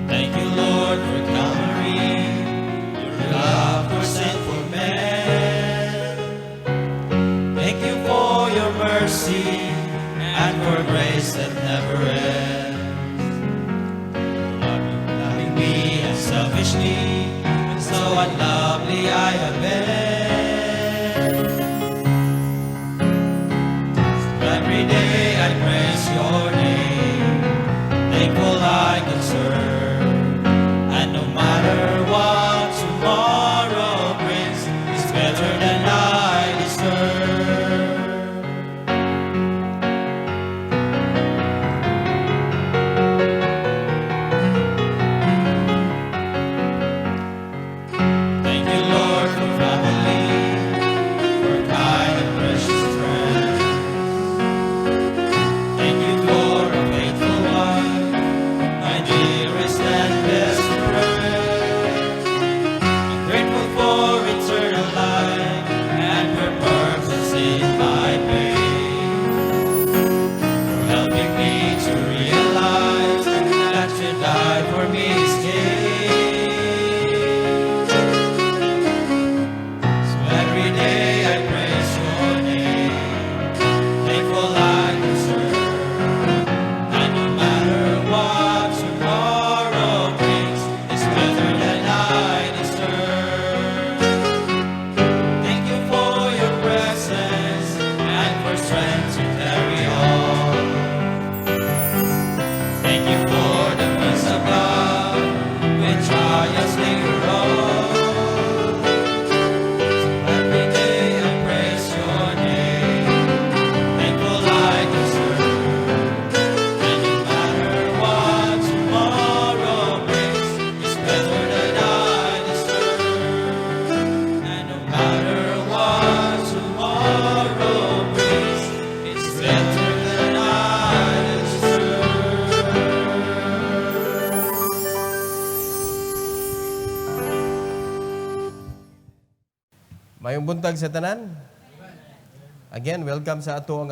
Thank you, Lord, for Calvary, your love for sinful men. Thank you for your mercy and for grace that never ends. Loving me unselfishly, and so unlovely I have been. So every day I praise your name, thankful I can serve, and no matter what tomorrow brings, it's better than I deserve. Thank you, Lord, for family, for kind and precious friends. Thank you for a faithful wife, my dearest and best friend. I'm grateful for eternal life and for purpose in my pain. For helping me to realize that you died for me still. So every day I praise your name, thankful I can serve, and no matter what tomorrow brings, it's better than I deserve. Thank you for your presence and for strength to carry on. Thank you for the peace of God when trials linger on. Every day I praise your name, thankful I can serve, and no matter what tomorrow brings, it's better than I deserve. And no matter what tomorrow brings, it's better than I deserve. Mayong buntag sa tanan. Again, welcome sa atong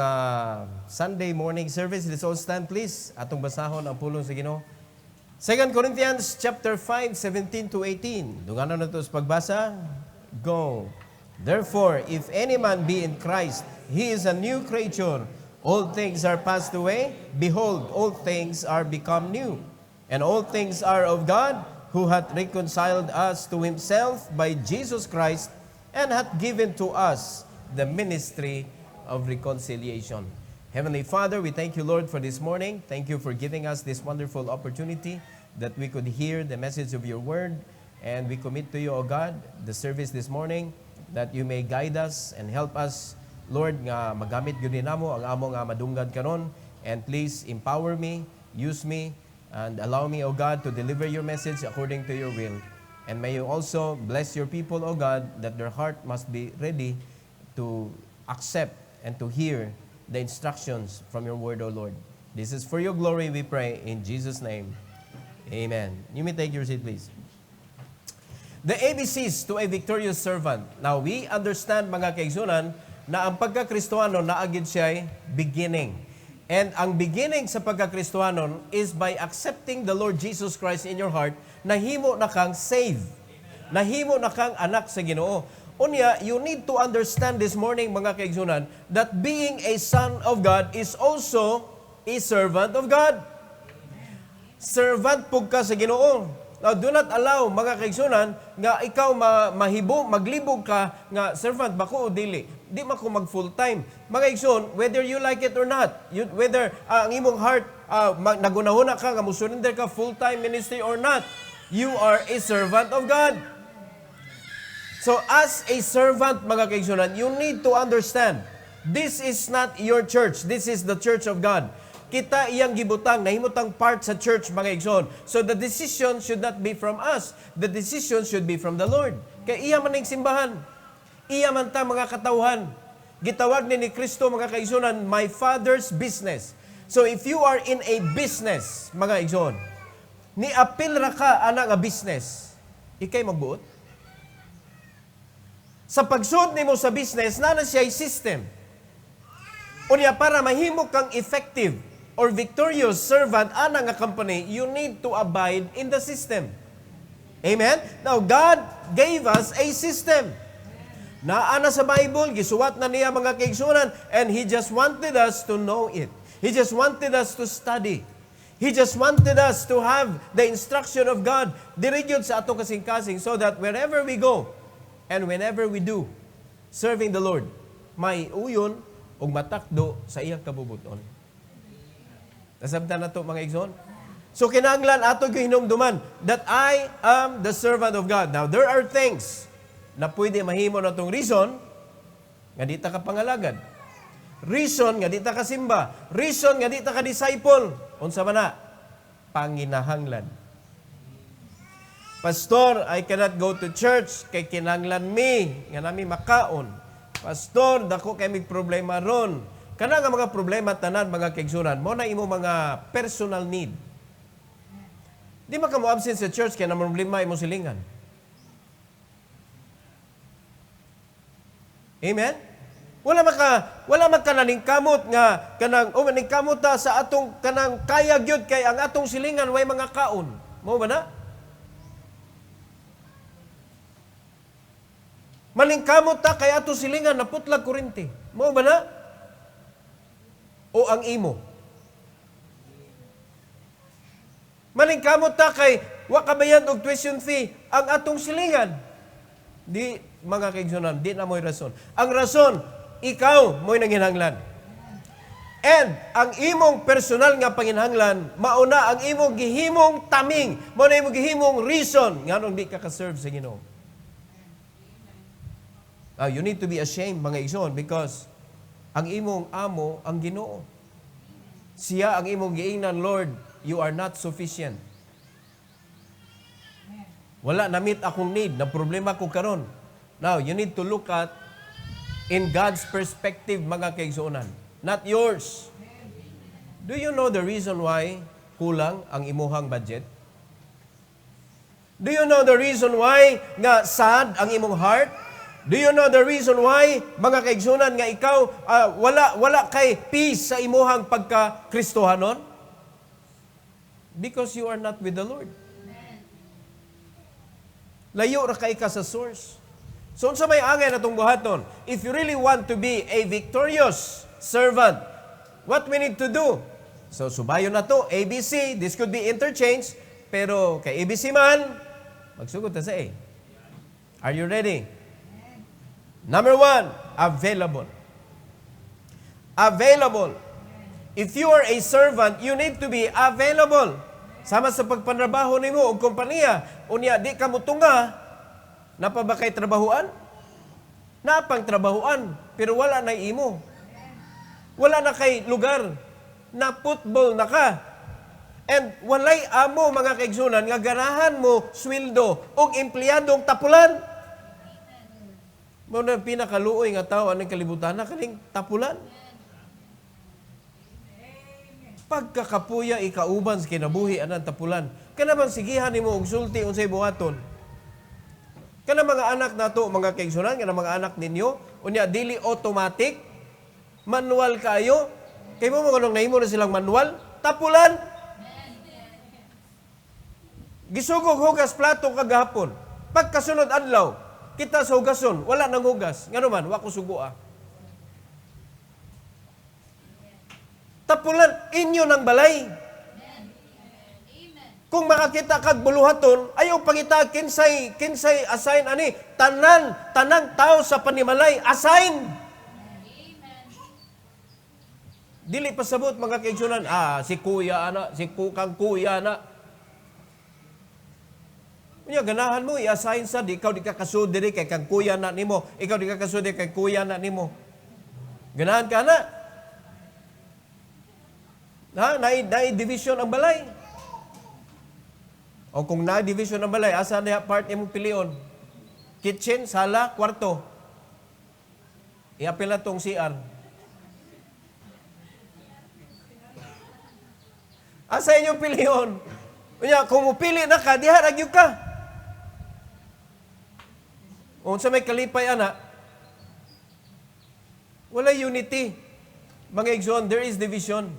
Sunday morning service. Let's all stand please. Atong basahon ang pulong sa Ginoo. 2 Corinthians chapter 5, 17 to 18. Dunganon na ito sa pagbasa. Go. Therefore, if any man be in Christ, he is a new creature. All things are passed away. Behold, all things are become new. And all things are of God, who hath reconciled us to himself by Jesus Christ, and hath given to us the ministry of reconciliation. Heavenly Father, we thank you, Lord, for this morning. Thank you for giving us this wonderful opportunity that we could hear the message of your word. And we commit to you, O God, the service this morning, that you may guide us and help us, Lord, nga magamit gyud namo ang amo nga madunggan karon. And please empower me, use me, and allow me, O God, to deliver your message according to your will. And may you also bless your people, O God, that their heart must be ready to accept and to hear the instructions from your word, O Lord. This is for your glory, we pray, in Jesus' name. Amen. You may take your seat, please. The ABCs to a victorious servant. Now, we understand, mga kaigsunan, na ang pagkakristohano naagid siya beginning. And ang beginning sa pagkakristohano is by accepting the Lord Jesus Christ in your heart, nahimo na kang saved. Nahimo na kang anak sa Ginoo. Unya, you need to understand this morning, mga kaigsunan, that being a son of God is also a servant of God. Servant pug ka sa Ginoo. Now, do not allow, mga kaigsunan, nga ikaw maglibog ka, nga servant ba ko o dili? Di man ko mag full time. Mga igsoon, whether you like it or not, whether ang imong heart, nagunahuna ka, nga musurrender ka full time ministry or not, you are a servant of God. So as a servant, mga kaigsunan, you need to understand, this is not your church, this is the church of God. Kita iyang gibutang, nahimutang part sa church, mga igsoon. So the decision should not be from us. The decision should be from the Lord. Kaya iya man ang simbahan. Iya man ta, mga katawhan. Gitawag ni Kristo, mga kaigsunan, my Father's business. So if you are in a business, mga igsoon, ni apil ra ka ana nga business, ikay magbuot. Sa pagsud nimo sa business, na siya system. Unya para mahimo kang effective, or victorious servant ana nga company, you need to abide in the system. Amen? Now, God gave us a system. Naana sa Bible, gisuwat na niya mga kaigsunan, and He just wanted us to know it. He just wanted us to study. He just wanted us to have the instruction of God dirigyod sa atong kasing-kasing so that wherever we go and whenever we do serving the Lord, may uyon o matakdo sa iyang kabubuton. Nasabtan na ito mga igsoon. So kinahanglan ato gihinumduman that I am the servant of God. Now there are things na pwede mahimo na itong reason nga di ta ka pangalagad. Reason nga di ta ka simba. Reason nga di ta ka disciple. Unsa man na? Panginahanglan. Pastor, I cannot go to church kay kinahanglan mi nga nami makaon. Pastor, dako kay mig problema ron. Kana nga mga problema tanan mga kaigsunan, mo na imo mga personal need. Di man ka mo absent sa church kay na problema imo silingan. Amen? Wala magkananing kamot nga kanang maning kamot ta sa atong kanang kaya gyud kay ang atong silingan way mga kaon. Mao ba na? Maningkamot ta kay atong silingan naputlag kuryente. Mao ba na? O ang imo? Maningkamot ta kay wa kabayad og tuition fee ang atong silingan. Di mga kaigsunan, di na mo'y rason. Ang rason, ikaw mo'y nanginhanglan. And ang imong personal nga panginhanglan, mauna ang imong gihimong taming, mao na imong gihimong reason nganong di ka ka-serve sa Ginoo. You need to be ashamed mga igsoon because ang imong amo ang Ginoo. Siya ang imong giingnan, Lord, you are not sufficient. Wala na-meet akong need, na problema ko karon. Now, you need to look at in God's perspective, mga kaigsuonan, not yours. Do you know the reason why kulang ang imuhang budget? Do you know the reason why nga sad ang imong heart? Do you know the reason why, mga kaigsuonan, nga ikaw wala kay peace sa imuhang pagka-Kristohanon? Because you are not with the Lord. Layo ra kay ka sa source. So, unsa may angay na itong buhaton? If you really want to be a victorious servant, what we need to do? So, subayon na to, ABC, this could be interchange, pero kay ABC man, magsugod ta sa A. Are you ready? Number 1, available. Available. If you are a servant, you need to be available. Sama sa pagpanrabaho nimo og kompanya, unya di ka mutunga, napa ba kay trabahuan? Napang trabahuan, pero wala na imo. Wala na kay lugar. Na football na ka. And walay amo mga kaigsunan nga ganahan mo sweldo og empleyadong tapulan. Mao na pinakaluoy nga tawo aning kalibutan na kaning tapulan. Pagkakapuya ikauban sa kinabuhi anang tapulan. Kana man sigihan nimo og sulti unsay buhaton. Kana mga anak nato mga kaigsunan, kana mga anak ninyo, unya dili automatic, manual kayo. Kay mo mga nahimo na silang manual, tapulan. Gisugog hugas plato kagahapon. Pagkasunod adlaw, kita sa hugason, wala nang hugas. Ngano man, wa ko sugua. Tapulan, inyo ng balay. Kung makakita kag buluhaton, ayaw pangita kinsay assign ani, tanang tao sa panimalay, assign. Dili pasabot mga kaigsunan, si kuya ana, si kukang kuya na. Unya ganahan mo i-assign sa ikaw di ka kasud diri kay kang kuya na nimo, ikaw di ka kasud kay kuya na nimo. Ganahan ka na. Na-division ang balay. O kung na-division ang balay, asa na part imong pilion? Kitchen, sala, kwarto. I-apil na tong CR. Asa inyong pilion? Unya, kung mupili na ka, diha nagyo ka. O sa may kalipay, ana, wala unity. Mga igsoon, there is division.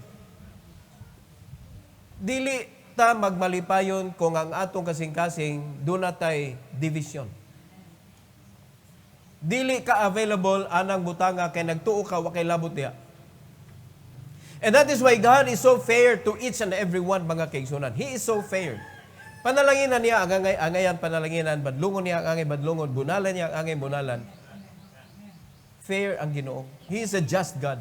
Dili ta magmalipayon kung ang atong kasing-kasing dunatay division. Dili ka available anang butanga kay nagtuo ka wa kay labot diha. And that is why God is so fair to each and every one, mga kaigsunan. He is so fair. Panalanginan niya ang angayan panalanginan, badlungon niya ang angay badlungon, bunalan niya ang angay bunalan. Fair ang Ginoo. He is a just God.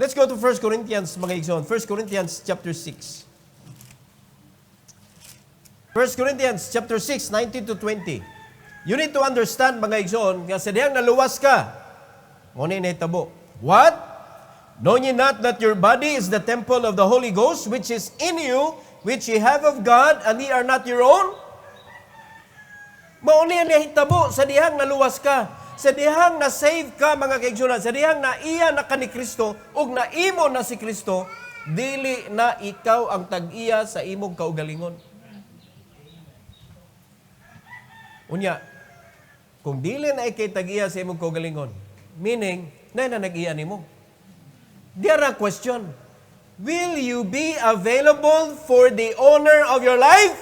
Let's go to 1 Corinthians, mga igsoon. 1 Corinthians chapter 6. 1 Corinthians chapter 6, 19 to 20. You need to understand, mga igsoon, nga sa diyang naluwas ka, ngunit na itabo. What? Know ye not that your body is the temple of the Holy Ghost, which is in you, which ye have of God, and ye are not your own? Mauni niya hitabo sa dihang naluwas ka, sa dihang na-save ka, mga kaigsunan, sa dihang na iya na ka ni Kristo, ug naimo na si Kristo, dili na ikaw ang tag-iya sa imong kaugalingon. Unya, kung dili na ikay tag-iya sa imong kaugalingon, meaning, na nag-iya nimo. There are question. Will you be available for the honor of your life?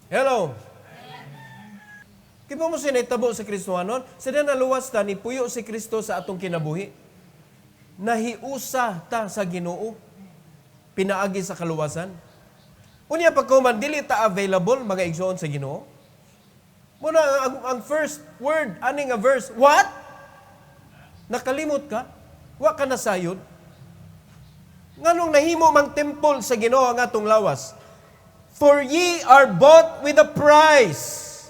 Hello. Kipa mo sinitabo sa Kristohanon? Sa naluwas ta, ni puyo si Kristo sa atong kinabuhi. Nahiusa ta sa Ginoo. Pinaagi sa kaluwasan. Unya pagkuman, dili ta available, mga igsoon sa Ginoo. Muna, ang first word, aning nga verse, what? Nakalimot ka? Wa ka nasayod? Nganong nahimo mang temple sa Ginoo ang atong lawas? For ye are bought with a price.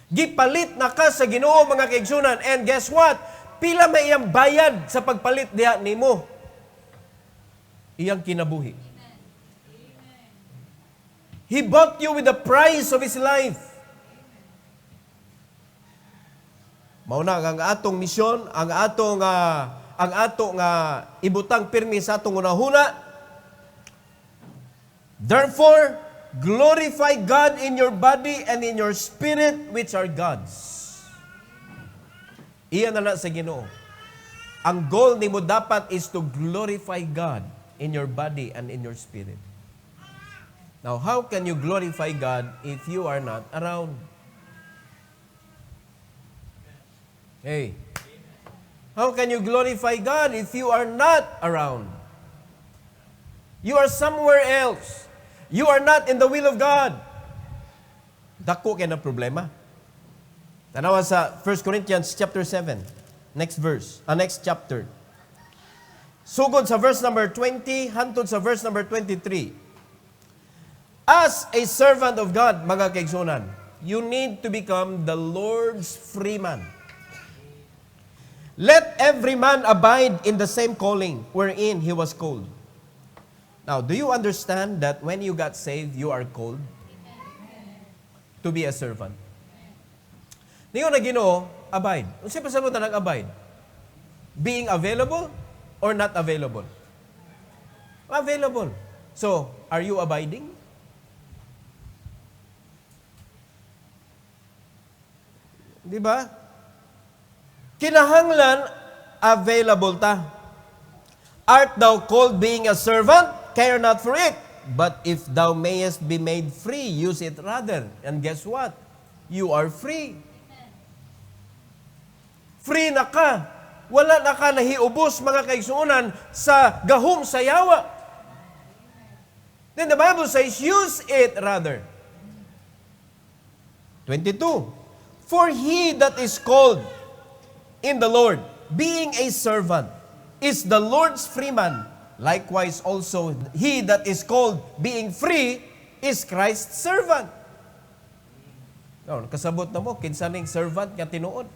Gipalit na ka sa Ginoo, mga kaigsunan. And guess what? Pila may iyang bayad sa pagpalit diha nimo? Iyang kinabuhi. He bought you with the price of His life. Mauna ang atong misyon, ang atong ibutang pirmi sa atong unahuna. Therefore, glorify God in your body and in your spirit, which are God's. Iyan na sa Ginoo. Ang goal nimo dapat is to glorify God in your body and in your spirit. Now, how can you glorify God if you are not around? Hey, how can you glorify God if you are not around? You are somewhere else. You are not in the will of God. Dako kay na problema. Tanawa sa 1 Corinthians chapter 7. Next verse, next chapter. Sugod sa verse number 20, hantod sa verse number 23. As a servant of God, mga kaigsunan, you need to become the Lord's free man. Let every man abide in the same calling wherein he was called. Now, do you understand that when you got saved, you are called to be a servant? Niyo na Ginoo, abide. Unsa pa sabot na nag-abide? Being available or not available? Available. So, are you abiding? Di ba? Kinahanglan, available ta. Art thou called being a servant? Care not for it. But if thou mayest be made free, use it rather. And guess what? You are free. Free na ka. Wala na ka nahiubos, mga kaigsuunan, sa gahom sa yawa. Then the Bible says, use it rather. 22. For he that is called in the Lord, being a servant, is the Lord's free man. Likewise also, he that is called being free is Christ's servant. Kasabot na mo, kinsaning servant nga tinuod.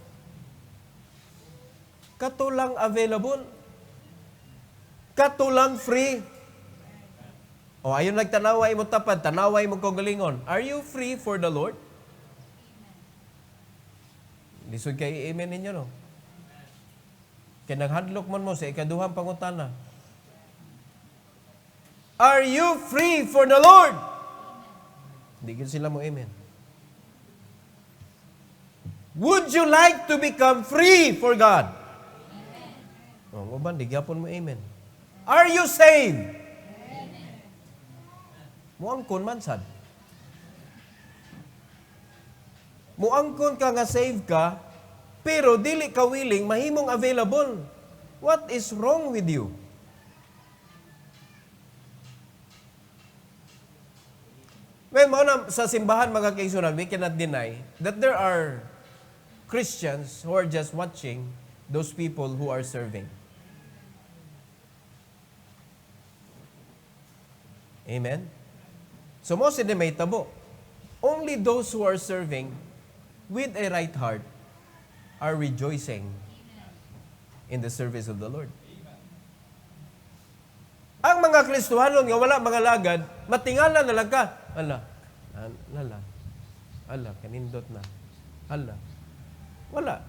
Katulang available. Katulang free. O ayon nagtanaway mo tapad, tanaway mo kaugalingon. Are you free for the Lord? Lisod kay amen ninyo, no? Kaya naghadlok man mo sa ikaduhang pangutana. Are you free for the Lord? Hindi sila mo amen. Would you like to become free for God? O, uban, di gyapon mo amen. Are you saved? Muangkon man sad. Muangkon ka nga save ka, pero dili ka willing, mahimong available. What is wrong with you? Well, mauna sa simbahan mga kaigsunan, we cannot deny that there are Christians who are just watching those people who are serving. Amen? So, most of them may tabo. Only those who are serving with a right heart are rejoicing in the service of the Lord. Ang mga Kristohanon nga wala mga lagad, matingala na lang ka. Ala, kanindot na. Ala, wala.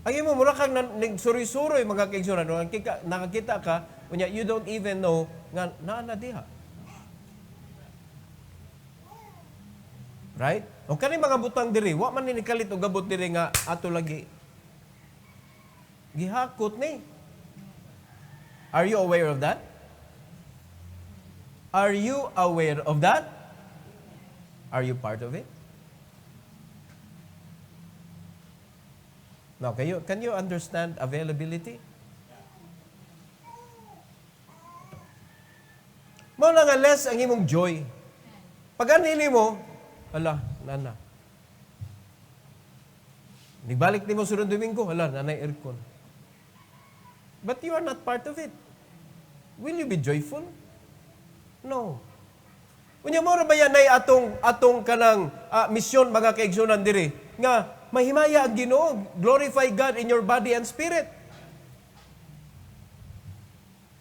Ang imo mura kang nagsuri-suroy mga kaigsunan, nakakita ka, you don't even know nga naana diha. Right? O kani mga butang diri, wa man ni kalit og gabot diri nga ato lagi gihakot ni. Are you aware of that? Are you aware of that? Are you part of it? Now, can you understand availability? Mao na nga less ang imong joy. Pag anili mo, ala, nana. Nibalik ni mo sunod Domingo, ala, nanay aircon. But you are not part of it. Will you be joyful? No. Unya mo ra ba yan ay atong kanang misyon mga kaigsunan diri nga mahimaya ang Ginoo, glorify God in your body and spirit.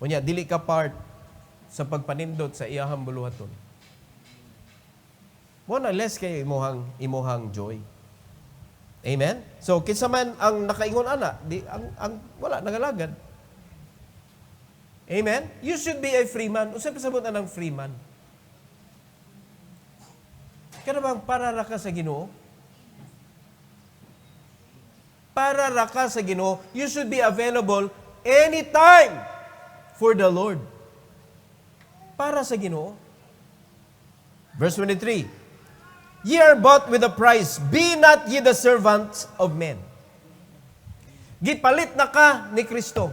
Unya dili ka part sa pagpanindot sa iyahang buluhaton. Mo na less kay imuhang joy. Amen. So kinsa man ang nakaingon ana, di ang wala nagalagad. Amen. You should be a free man. Unsa pasabot anang free man? Kana bang para ra ka sa Ginoo? Para ra ka sa Ginoo, you should be available anytime for the Lord. Para sa Ginoo. Verse 23. Ye are bought with a price. Be not ye the servants of men. Gipalit na ka ni Kristo.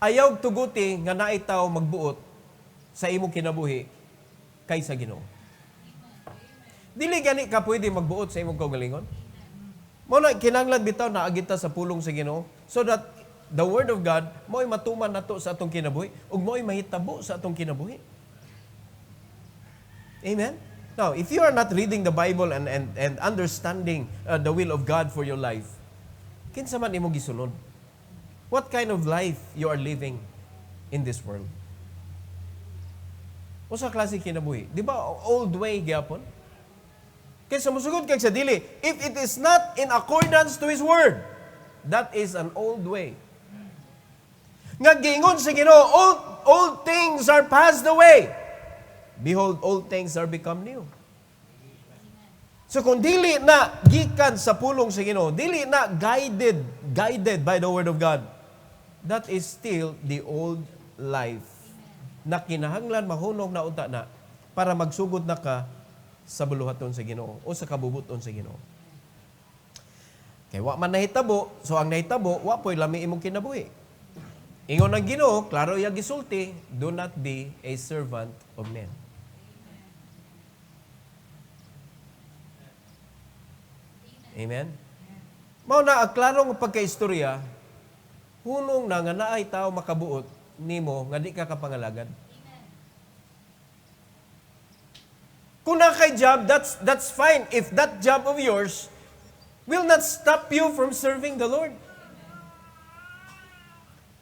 Ayaw tuguti nga naitaw magbuot sa imong kinabuhi kaysa Ginoo. Dili gani ka pwede magbuot sa imong kaugalingon. Mo na kinahanglan bitaw na agita sa pulong sa Ginoo so that the word of God mo'y matuman nato sa atong kinabuhi ug mo'y mahitabo sa atong kinabuhi. Amen. Now, if you are not reading the Bible and understanding the will of God for your life, kinsa man imong gisunod? What kind of life you are living in this world? Usa klase kinabuhi? Di ba old way gyapon? Kaysa musugod kay sa dili, if it is not in accordance to His word, that is an old way. Nga giingon sa Ginoo, old things are passed away. Behold, old things are become new. So kung dili na gikan sa pulong sa Ginoo, dili na guided by the word of God, that is still the old life na kinahanglan mahunong na unta na para magsugod na ka sa buluhaton sa Ginoo o sa kabubuton sa Ginoo. Kay wa man nahitabo, so ang nahitabo wa poy lami imong kinabuhi. Ingon ang Ginoo, klaro iya gisulti, do not be a servant of men. Amen. Mao na ang klarong pagkaistorya, hunong na nga naay tao makabuot nimo nga di ka kapangalagad. Kung na kay job, that's fine. If that job of yours will not stop you from serving the Lord.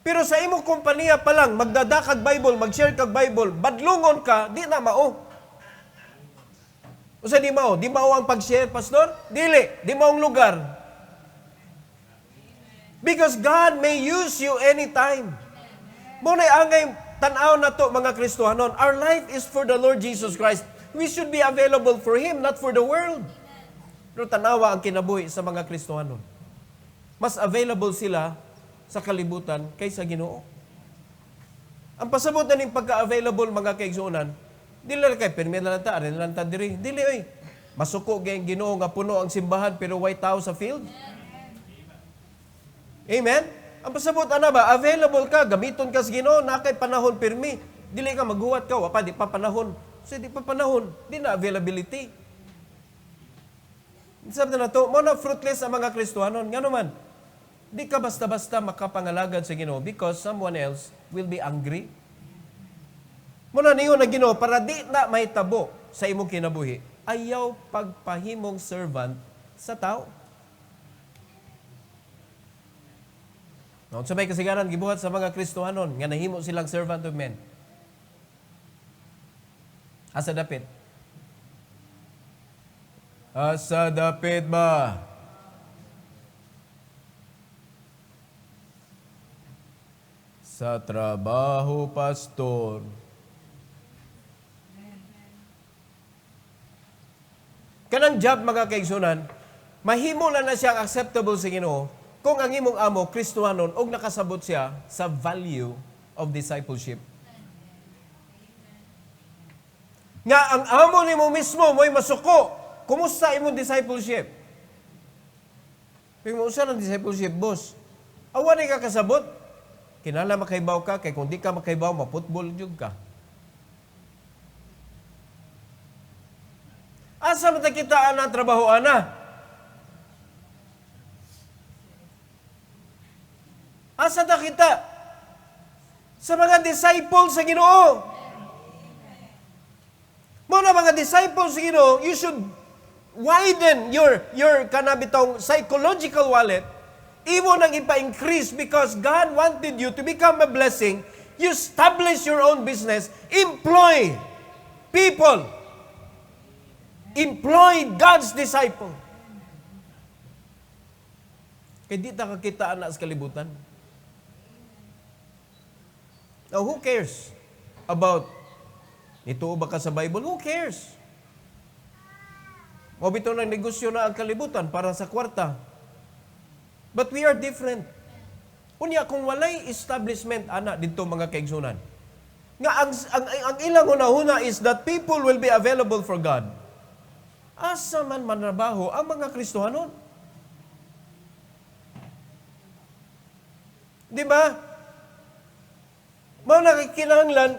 Pero sa imong kompanya pa lang, magdada kag Bible, mag-share kag Bible, badlungon ka, di na mao. O sa di mao? Di mao ang pag-share, pastor? Dili. Di mao ang lugar. Because God may use you anytime. Muna'y angay tanaw na to mga Kristohanon. Our life is for the Lord Jesus Christ. We should be available for Him, not for the world. Pero tanawa ang kinabuhi sa mga Kristohanon. Mas available sila sa kalibutan kaysa Ginoo. Ang pasabot na ning pagka-available mga kaigsuonan, dili lang kay permit lang ta, arin lang ta diri. Dili oy. Masuko gayong Ginoo nga puno ang simbahan pero white tao sa field. Amen? Ang pasabot ana ba, available ka, gamiton ka sa Ginoo, na kay panahon pirmi. Dili ka maghuwat ka, wapa di pa panahon. So di pa panahon, di na availability. Sabi na to, mo na fruitless ang mga Kristohanon. Nga naman, di ka basta-basta makapangalagad sa Ginoo because someone else will be angry. Muna niyo na Ginoo para di na may tabo sa imong kinabuhi. Ayaw pagpahimong servant sa tao. No, sa may kasigaran gibuhat sa mga Kristohanon nga nahimo silang servant of men. Asa dapit? Asa dapit ba? Sa trabaho, pastor. Kanang job, mga kaigsunan, mahimo na siyang acceptable sa Ginoo kung ang imong amo, Kristohanon, og nakasabot siya sa value of discipleship. Nga ang amo nimo mismo mo'y masuko. Kumusta imong discipleship? Kung mo usa ng discipleship, boss, awa ni ka kasabot. Kinala makaibaw ka, kay kung di ka makaibaw, maputbol jud ka. Asa man kitaan ang trabaho ana? Asa ta kita? Sa mga disciples sa Ginoo. Mga mga disciples sa Ginoo, you should widen your kanabitong psychological wallet. Imo nang ipa-increase because God wanted you to become a blessing. You establish your own business. Employ people. Employ God's disciple. Kaya di ta kakitaan na sa kalibutan. Now, who cares about nito ba ka sa Bible? Who cares? Mabito ng negosyo na ang kalibutan para sa kwarta. But we are different. Unya, kung walay establishment, ana, dito mga kaigsunan, nga ang ilang una-una is that people will be available for God. Asa man manrabaho ang mga Kristohanon? Di ba? Mga nakikinahanglan,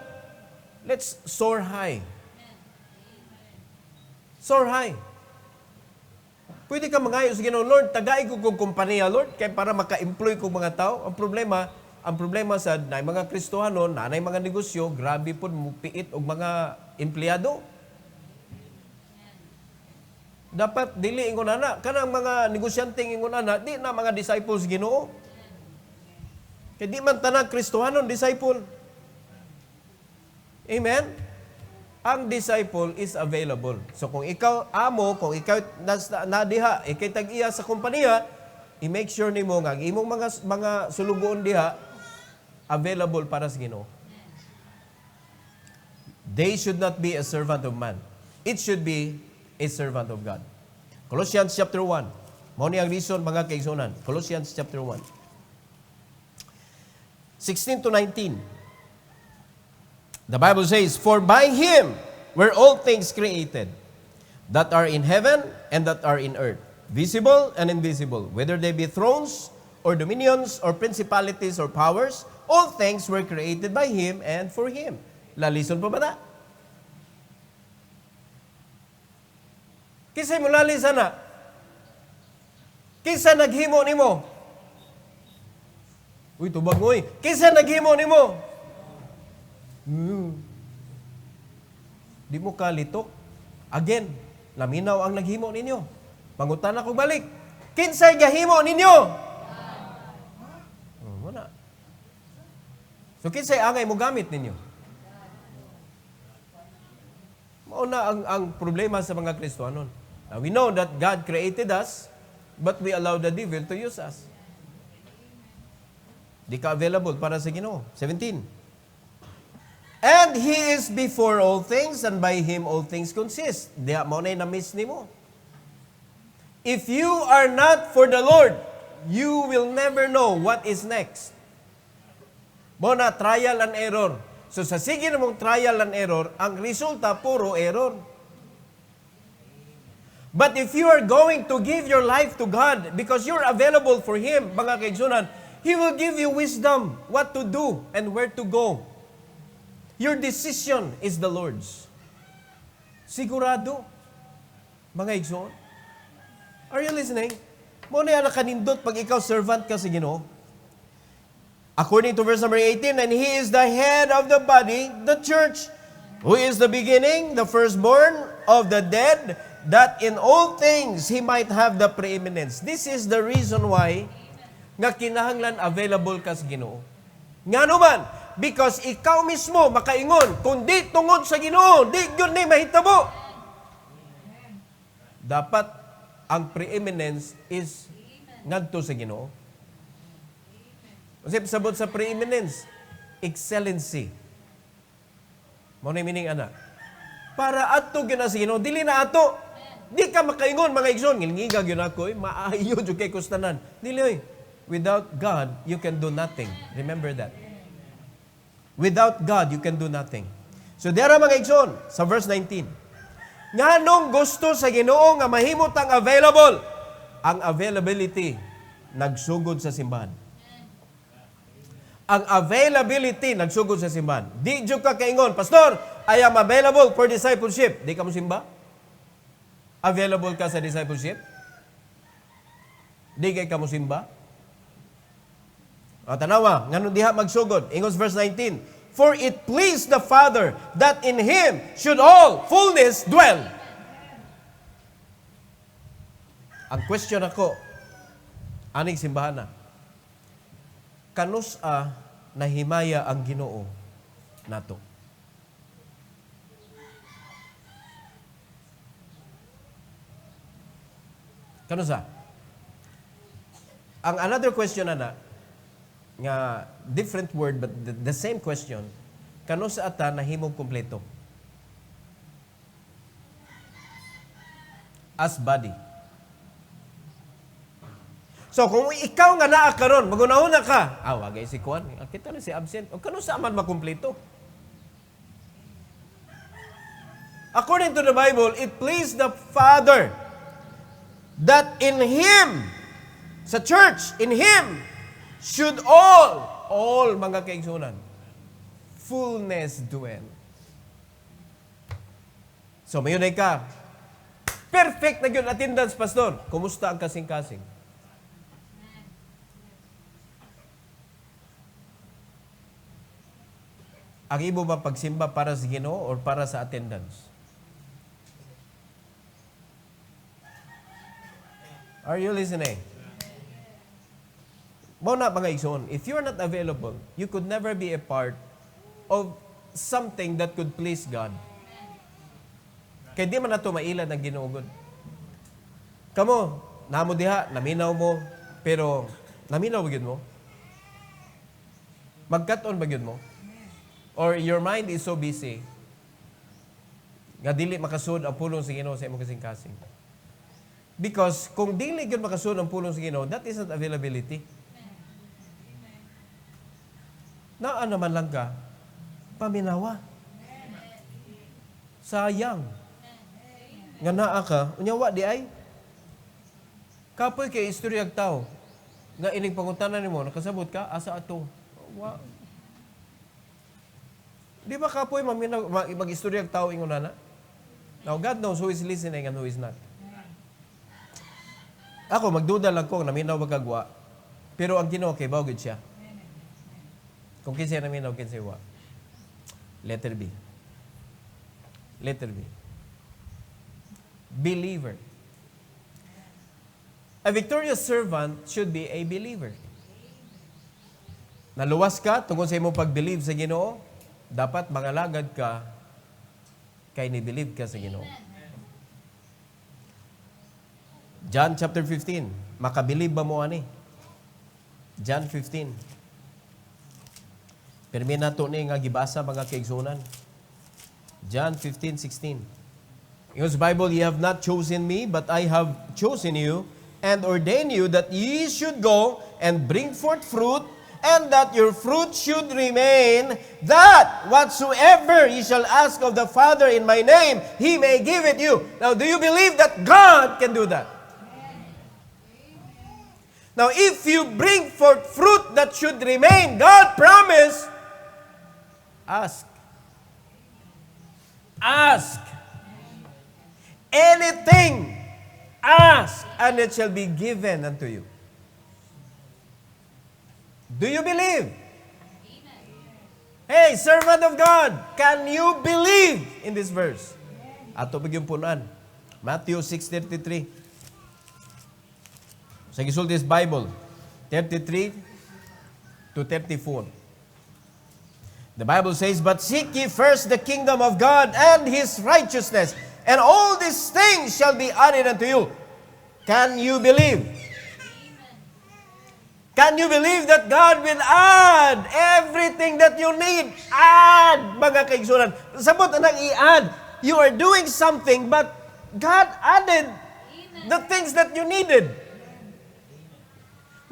let's soar high. Soar high. Pwede ka mangayo sa Ginoo, Lord, tagay ko kong kompanya, Lord, kaya para maka-employ kong mga tao. Ang problema sa mga Kristohanon, nanay mga negosyo, grabe po mupiit og mga empleyado. Dapat dili ingon ana, kanang mga negosyante ingon ana, di na mga disciples Ginoo. Kaya di man tanang Kristohanon disciple. Amen? Ang disciple is available. So kung ikaw amo, kung ikaw nadiha, ikay tag-iya sa kompanya, i-make sure nimo nga imong mga sulugoon diha available para sa Ginoo. They should not be a servant of man. It should be a servant of God. Colossians chapter 1. Mao ni ang reason mga kaigsunan. Colossians chapter 1. 16 to 19. The Bible says, "For by Him were all things created, that are in heaven and that are in earth, visible and invisible, whether they be thrones or dominions or principalities or powers, all things were created by Him and for Him." Lalison pa ba na? Kisay mo lalisan na? Kisa naghimo nimo? Uy, tubag mo eh. Kisa naghimo nimo? Di mo kalitok. Again, laminaw ang naghimo ninyo. Pangutan ako balik. Kinsay gahimo ninyo? Muna. So kinsay angay mo gamit ninyo? Mauna ang problema sa mga Kristohanon. We know that God created us, but we allow the devil to use us. Di ka available para sa Ginoo. 17. And He is before all things, and by Him all things consist. Diya mo na na-miss ni mo. If you are not for the Lord, you will never know what is next. Muna, trial and error. So sa sige na mong trial and error, ang resulta puro error. But if you are going to give your life to God because you're available for Him, mga kaigsunan, He will give you wisdom what to do and where to go. Your decision is the Lord's. Sigurado, mga igsoon. Are you listening? Muna yan kanindot pag ikaw servant ka sa Ginoo. According to verse number 18, and He is the head of the body, the church, who is the beginning, the firstborn of the dead, that in all things He might have the preeminence. This is the reason why nga kinahanglan available ka sa Ginoo. Nga naman, because ikaw mismo makaingon, kundi tungod sa Ginoo, di yun ni mahitabo. Dapat ang preeminence is ngadto sa Ginoo. Kasi sabot sa preeminence, excellency. Mao na meaning ana. Para adto gyud sa Ginoo, dili na ato. Di ka makaingon mga igsoon, ngilngiga gyud ako, maayo jud kay kustanan. Dili oy. Without God, you can do nothing. Remember that. Without God, you can do nothing. So, dera mga igsoon, sa verse 19. Nganong gusto sa Ginoo nga mahimot ang available? Ang availability, nagsugod sa simbahan. Ang availability, nagsugod sa simbahan. Di jud ka kaingon, Pastor, I am available for discipleship. Di ka mo simba? Available ka sa discipleship? Di kay ka mo simba? O, tanawa, nga diha magsugod. Ingos verse 19. For it pleased the Father that in Him should all fullness dwell. Ang question ako, aning simbahan na, kanus nahimaya ang Ginoo nato? Kanusa? Ang another question na nga different word but the same question, kano sa ata nahimong kumpleto as body. So kung ikaw nga naa karon, magunahon na ka, wagay si Kuan, kita na si absent, o kano sa man makumpleto? According to the Bible, it pleased the Father that in Him, sa church, in Him, should all mga kaigsunan, fullness dwell. So, mayon ka, perfect na yun attendance, Pastor. Kumusta ang kasing-kasing? Ang imo ba pagsimba para sa Ginoo or para sa attendance? Are you listening? Mao na mga igsoon, if you're not available, you could never be a part of something that could please God. Kaya di man na ito mailad ang Ginoo. Kamo, namo diha, naminaw mo, pero naminaw ba yun mo? Magkat-on ba yun mo? Or your mind is so busy, nga dili makasud ang pulong sa Ginoo sa imong kasing-kasing. Because kung dili yun makasud ang pulong sa Ginoo, that isn't availability. Naan naman lang ka, paminawa. Sayang. Nga naa ka, unyawa di ay. Kapoy kay istoryag tao. Nga ining pangutanan nimo, nakasabot ka, asa ato. Wow. Di ba kapoy mag-istoryag tao ingon na? Now, God knows who is listening and who is not. Ako, magduda lang ko, naminaw magkagwa. Pero ang Ginoo kay bawgid siya. Kung kinsa naminaw, kinsa wa. Letter B. Letter B. Believer. A victorious servant should be a believer. Naluwas ka tungkol sa imong pag-believe sa Ginoo, dapat mangalagad ka kay ni-believe ka sa Ginoo. John chapter 15. Makabilib ba mo ani? John 15. Permi nato ni nga gibasa mga kaigsunan. John 15:16. In God's Bible, ye have not chosen me, but I have chosen you and ordain you that ye should go and bring forth fruit, and that your fruit should remain, that whatsoever ye shall ask of the Father in my name, He may give it you. Now, do you believe that God can do that? Now, if you bring forth fruit that should remain, God promised, ask. Ask. Anything, ask, and it shall be given unto you. Do you believe? Hey, servant of God, can you believe in this verse? Ato bigyan punan. Matthew 6:33. Sa gisulti sa Bible, 33 to 34. The Bible says, "But seek ye first the kingdom of God and His righteousness, and all these things shall be added unto you." Can you believe? Can you believe that God will add everything that you need? Add, mga kaigsunan. Sabot na nang i-add. You are doing something, but God added the things that you needed.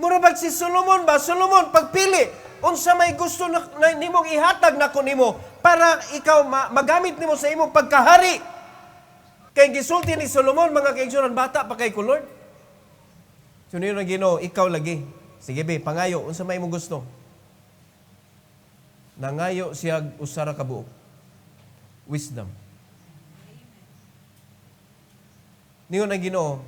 Murabag si Solomon ba? Solomon, pagpili, unsa may gusto na nimong ihatag na nimo para ikaw magamit nimo sa imong pagkahari. Kay gisulti ni Solomon, mga kaigsunan, bata pa kay ko, Lord. So niyo na Ginoo, ikaw lagi. Sige be, pangayo, unsa may imong gusto? Nangayo siya usara ka buok. Wisdom. Niyo na Ginoo,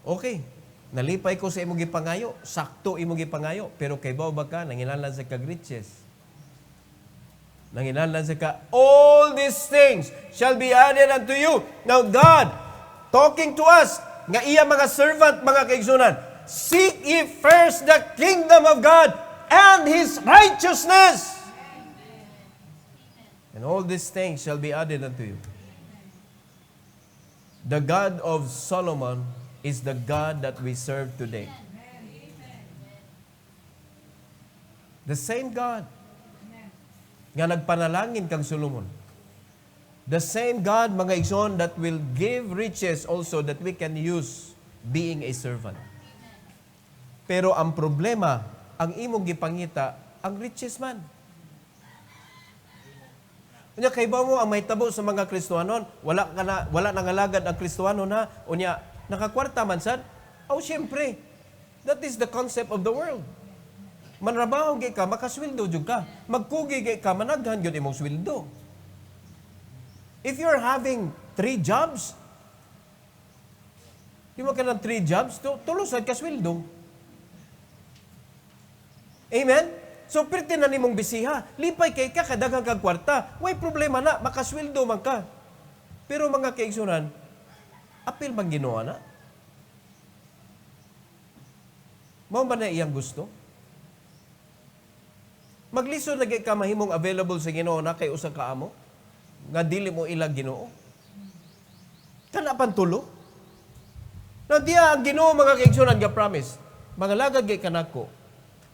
okay. Nalipay ko sa imong gipangayo, sakto imong gipangayo, pero kay bao ba ka nanginahanglan sa kag riches? Nanginahanglan sa ka, all these things shall be added unto you. Now God, talking to us, nga iya mga servant, mga kaigsunan, seek ye first the kingdom of God and His righteousness. And all these things shall be added unto you. The God of Solomon is the God that we serve today. The same God nga nagpanalangin kang Solomon. The same God, mga igsoon, that will give riches also that we can use being a servant. Pero ang problema, ang imong gipangita, ang riches man. Unya kay ba mo ang mahitabo sa mga Kristohanon, wala nangalagad ang Kristohano na, unya nakakwarta man sad? Oh, siyempre. That is the concept of the world. Manrabaho gay ka, makasweldo jud ka. Magkugi gay ka, managhan gyud imong sweldo. If you're having 3 jobs, di mo ka ng 3 jobs, tulusad ka sweldo. Amen? So, pirti na nimong bisiha. Lipay kay ka, kadagang kag kwarta. Way problema na, makasweldo man ka. Pero mga kaigsunan, apil bang ginawa na? Mao ba na iyang gusto? Maglisod na ka mahimong available sa Ginoo na kay usa ka amo nga dili mo ilag Ginoo. Kana pantulo? Na diya ang Ginoo, mga kaigsunan, nga promise. Mga lagad kay kanako,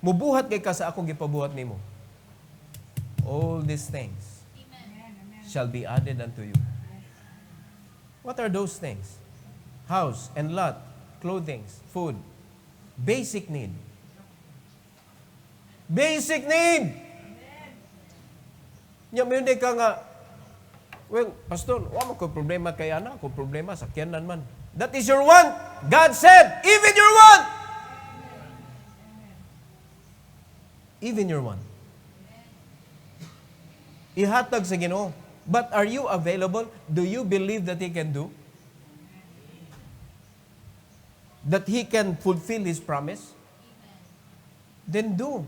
mubuhat kay ka sa akong gipabuhat nimo. All these things shall be added unto you. What are those things? House and lot, clothing, food, basic need. Basic need! Nya may hindi ka nga, well, pastor, wala ko problema kay ana, ko problema sa kyanan man. That is your want. God said, even your want. Even your want. Ihatag sa Ginoo. But are you available? Do you believe that He can do? That He can fulfill His promise? Then do.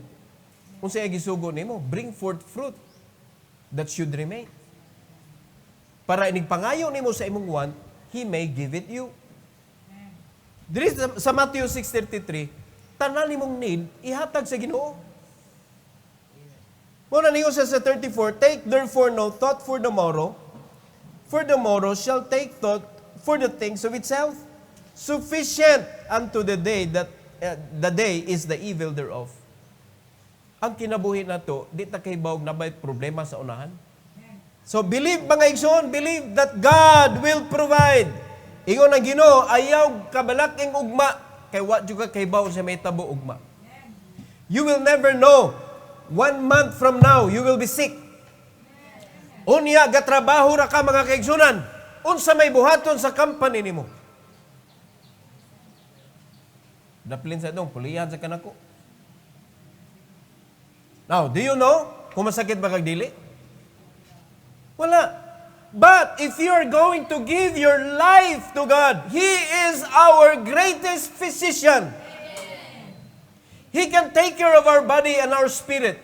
Kung sa'yo gisugo nimo, bring forth fruit that should remain. Para inigpangayo nimo sa imong want, He may give it you. Diri sa Matthew 6:33, tanan nimong need, ihatag sa Ginoo. Muna niyo sa 34, take therefore no thought for the morrow shall take thought for the things of itself. Sufficient unto the day that the day is the evil thereof. Ang kinabuhi na to, di ta kay bawog na may problema sa unahan. So believe, mga igsoon, believe that God will provide. Ingon ang Ginoo, ayaw kabalaking ugma kay wa jud ka kay bawo sa may tabo ugma. You will never know. 1 month from now, you will be sick. Unya, gatrabaho ra ka mga kaigsunan. Unsa may buhaton sa company nimo? Daplin sa dong, pulihan sa kanako. Now, do you know kung masakit ba kag dili? Wala. But if you are going to give your life to God, He is our greatest physician. He can take care of our body and our spirit.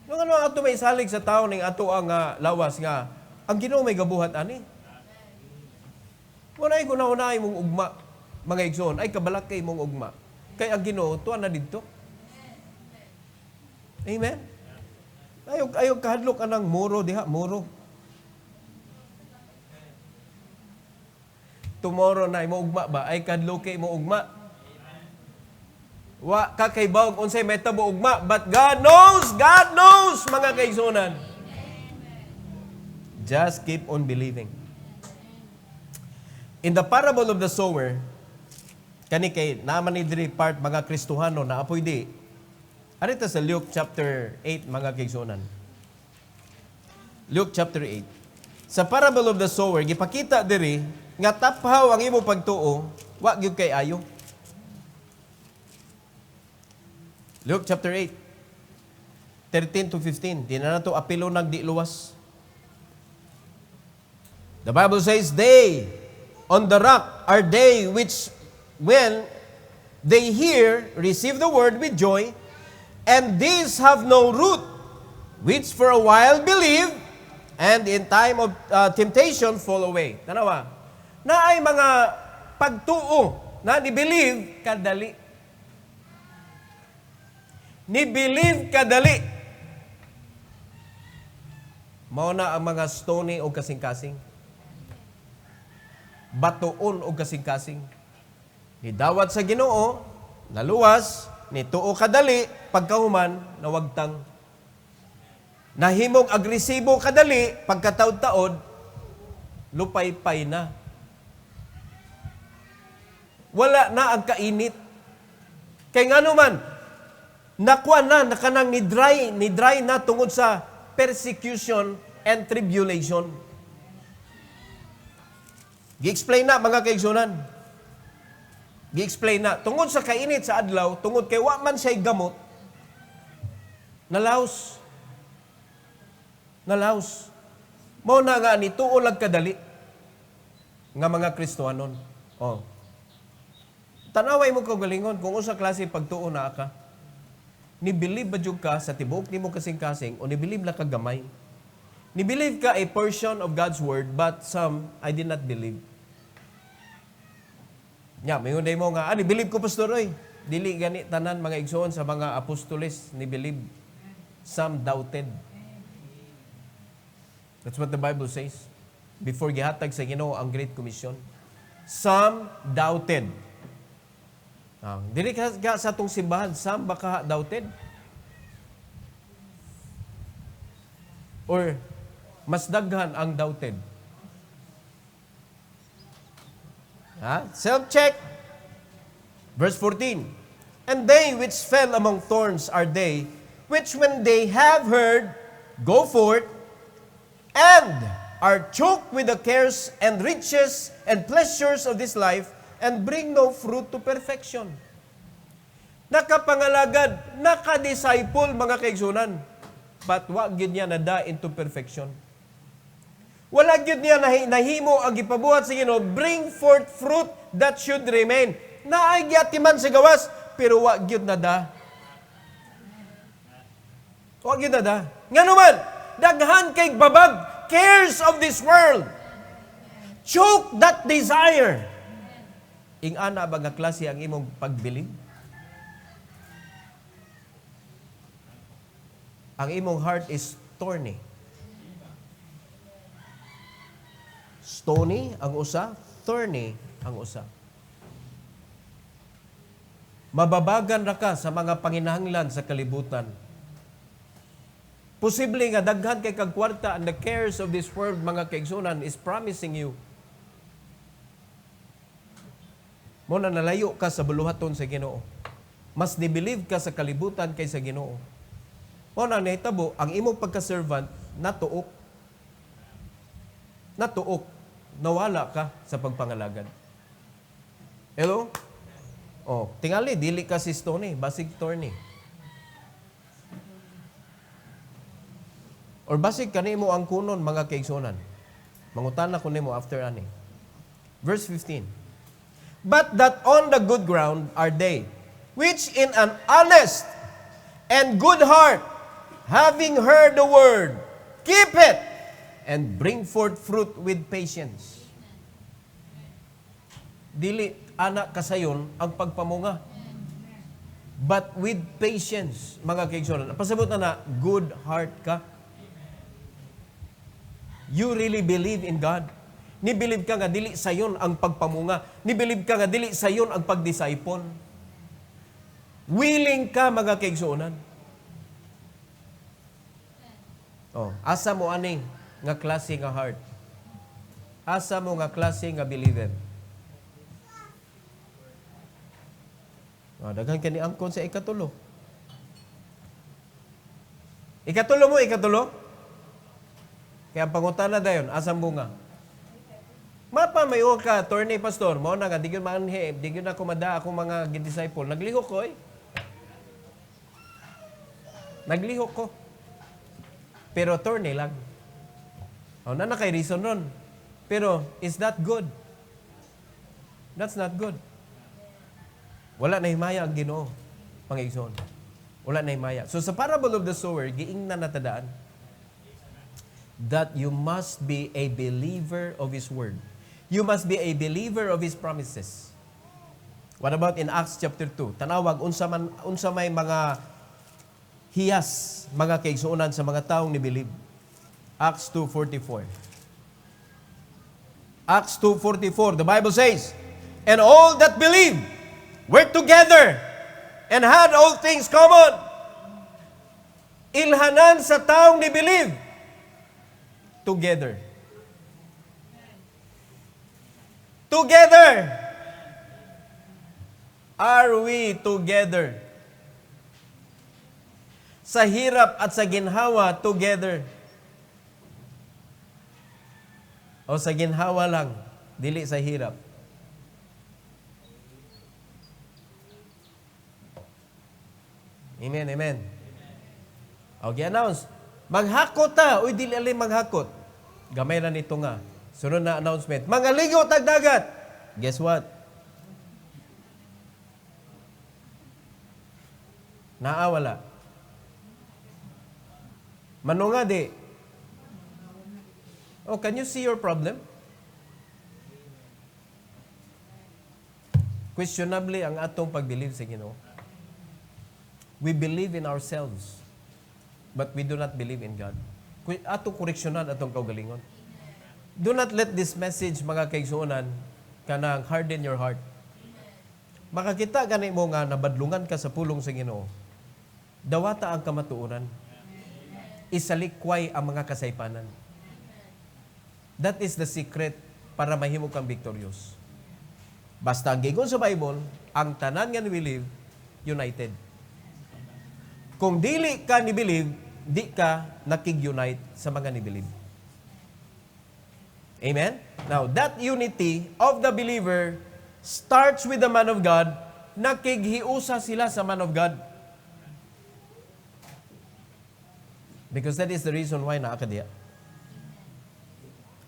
Nung ano ato may salig sa tao ning ato ang lawas nga, ang Ginoo may gabuhat ani. Wala ko na mong ugma, mga igsoon, ay kabalak kay mong ugma. Kay ang Ginoo tuwa na didto. Amen. Ayaw kahadlok anang muro diha, muro. Tomorrow na imo ugma ba ay kahadlok kay mo ugma. Wa ka kay bawog unsay metabo ugma, but God knows mga kaigsunan. Just keep on believing. In the parable of the sower, kani kay naman ni diri part mga Kristohano na apoy di. Arita sa Luke chapter 8 mga kaigsunan. Luke chapter 8. Sa parable of the sower, gipakita diri nga taphaw ang imo pagtuo, wa gyud kay ayo. Luke chapter 8, 13 to 15. Di na nato apilo nagdi luwas. The Bible says, they on the rock are they which when they hear, receive the word with joy, and these have no root, which for a while believe, and in time of temptation fall away. Tanawa, na ay mga pagtuo na ni-believe kadali. Ni-believe kadali. Mao na ang mga stony o kasing-kasing. Batuon o kasing-kasing. Nidawat sa Ginoo, naluwas, nituo kadali, pagkahuman, nawagtang. Nahimong agresibo kadali, pagkataod-taod, lupay-pay na. Wala na ang kainit. Kay nga naman, nakuha na, nakanang ni-dry na tungod sa persecution and tribulation. Gi-explain na mga kaigsunan. Gi-explain na. Tungod sa kainit sa adlaw, tungod kay wa man siya'y gamot, nalaos. Nalaos. Mao na nga ni tuolag kadali nga mga Kristohanon. Oh. Tanaway mo kagalingon kung unsa klase pagtuo na ka. Ni-believe ba jud ka sa tibok nimo kasing-kasing o ni-believe la ka gamay? Ni-believe ka a portion of God's word but some I did not believe. Nya, mayon day mo nga, ni-believe ko pastor oy. Dili gani tanan mga igsoon sa mga apostoles ni-believe. Some doubted. That's what the Bible says. Before gihatag sa Ginoo ang Great Commission. Some doubted. Dili ka sa atong simbahan, some baka doubted? Or mas daghan ang doubted? Self-check. Verse 14. And they which fell among thorns are they, which when they have heard, go forth, and are choked with the cares and riches and pleasures of this life, and bring no fruit to perfection. Nakapangalagad, nakadisciple mga kaigsunan, but wa gyud niya nada into perfection. Wala gyud niya nahimo ang gipabuhat sa Ginoo, bring forth fruit that should remain. Naay gyatiman sa gawas, pero wa gyud nada. Wa gyud nada. Nganuman, daghan kay babag, cares of this world. Choke that desire. Ing-ana ba nga klase ang imong pagbilin? Ang imong heart is thorny. Stony ang usa, thorny ang usa. Mababagan ra ka sa mga panginahanglan sa kalibutan. Posible nga daghan kay kag kwarta and the cares of this world mga kaigsunan is promising you. mo na nalayo ka sa buluhaton sa Ginoo. Mas ni-believe ka sa kalibutan kaysa Ginoo. Mo na nahitabo ang imong pagka-servant natuok. Natuok. Nawala ka sa pagpangalagad. Hello? Oh, tingali dili ka si Stony, basig Torny. Or basig kanimo ang kunon mga kaigsunan. Mangutana ko nimo after ani. Verse 15. But that on the good ground are they, which in an honest and good heart, having heard the word, keep it, and bring forth fruit with patience. Dili anak kasayon ang pagpamunga. But with patience, mga kaigsunan. Pasabot na good heart ka. You really believe in God. Ni-believe ka nga dili sayon ang pagpamunga. Ni-believe ka nga dili sayon ang pagdisciple. Willing ka, mga kaigsunan. Oh, asa mo aning nga klase nga heart? Asa mo nga klase nga believer? Oh, daghan ka ni angkon sa ikatulo. Ikatulo? Kaya ang pangutana dayon, asang bunga? Mapa may ka, attorney, pastor, mo na nga, di yun manhe, di yun ako mada, ako mga disciple. Naglihok ko Naglihok ko. Pero attorney lang. O, na kay reason nun. Pero, is that good? That's not good. Wala na himaya ang Ginoo, pangigsoon. Wala na himaya. So, sa parable of the sower, giing na natadaan that you must be a believer of His Word. You must be a believer of His promises. What about in Acts chapter 2? Tanawag, unsa may mga hiyas, mga kaigsuonan sa mga taong ni-believe. Acts 2:44. Acts 2:44, the Bible says, and all that believed were together and had all things common. Ilhanan sa taong ni-believe. Together. Together. Are we together? Sa hirap at sa ginhawa, together. O sa ginhawa lang, dili sa hirap. Amen, amen. Okay, announce. Maghakot ta. Uy, dili alin maghakot. Gamay na nito nga. Sunod na announcement. Mga ligo tagdagat. Guess what? Naawala. Manunga di. Oh, can you see your problem? Questionably ang atong pag-believe sa Ginoo. We believe in ourselves, but we do not believe in God. Atong koreksyonan atong kaugalingon. Do not let this message, mga kaigsuonan, kanang harden your heart. Makakita gani mo nga nabadlungan ka sa pulong sa Ginoo. Dawata ang kamatuoran. Isalikway ang mga kasaypanan. That is the secret para mahimo kang victorious. Basta ang gigon sa Bible, ang tanan nga ni-believe, united. Kung dili ka ni-believe, di ka nakig-unite sa mga ni-believe. Amen? Now, that unity of the believer starts with the man of God, nakighiusa sila sa man of God. Because that is the reason why naakadiya.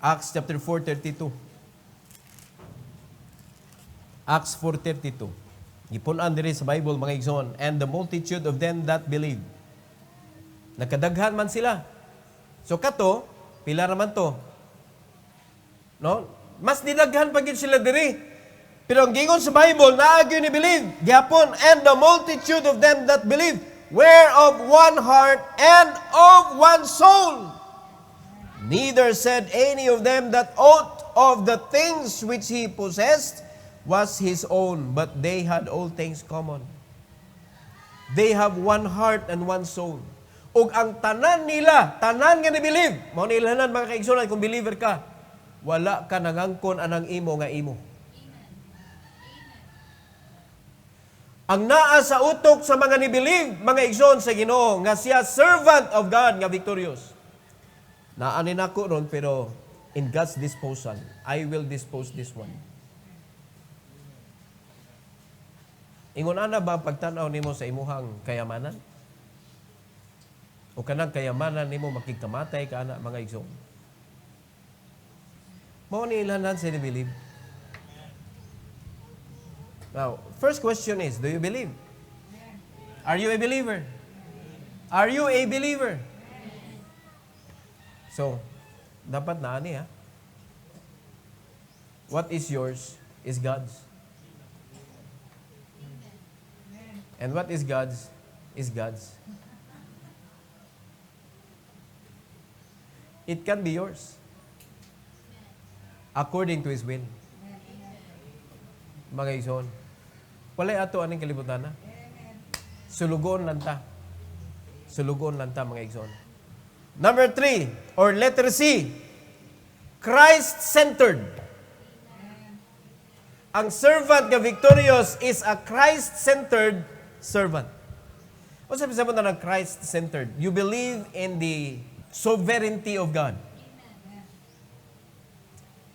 Acts chapter 4:32. Acts 4:32. Gipunan diri sa Bible, mga igsoon, and the multitude of them that believed. Nakadaghan man sila. So kato, pila naman to. No? Mas didaghan pa gid sila diri. Pero ang gingon sa Bible, naagyo ni believe. Gihapon, and the multitude of them that believed were of one heart and of one soul. Neither said any of them that aught of the things which he possessed was his own, but they had all things common. They have one heart and one soul. Ug ang tanan nila, tanan nga ni-believe, mao ni ilhanan mga kaigsunan kung believer ka, wala ka nangangkon anang imo nga imo. Ang naa sa utok sa mga ni-believe, mga igsoon sa Ginoo, nga siya servant of God, nga victorious. Naanin ako ron, pero in God's disposal, I will dispose this one. Ingon ana ba ang pagtanaw nimo sa imuhang kayamanan? O kanang kayamanan nimo makigkamatay ka ana, mga igsoon? Mao ni ilanan sa ni-believe. Now, first question is, do you believe? Are you a believer? Are you a believer? So, dapat na ani ha. What is yours is God's. And what is God's is God's. It can be yours. According to His will. Mga igsoon. Walay ato aning kalibutan na. Sulugon lang ta. Sulugon lang ta, mga igsoon. Number 3, or letter C, Christ-centered. Ang servant nga victorious is a Christ-centered servant. O sabi na ng Christ-centered? You believe in the sovereignty of God.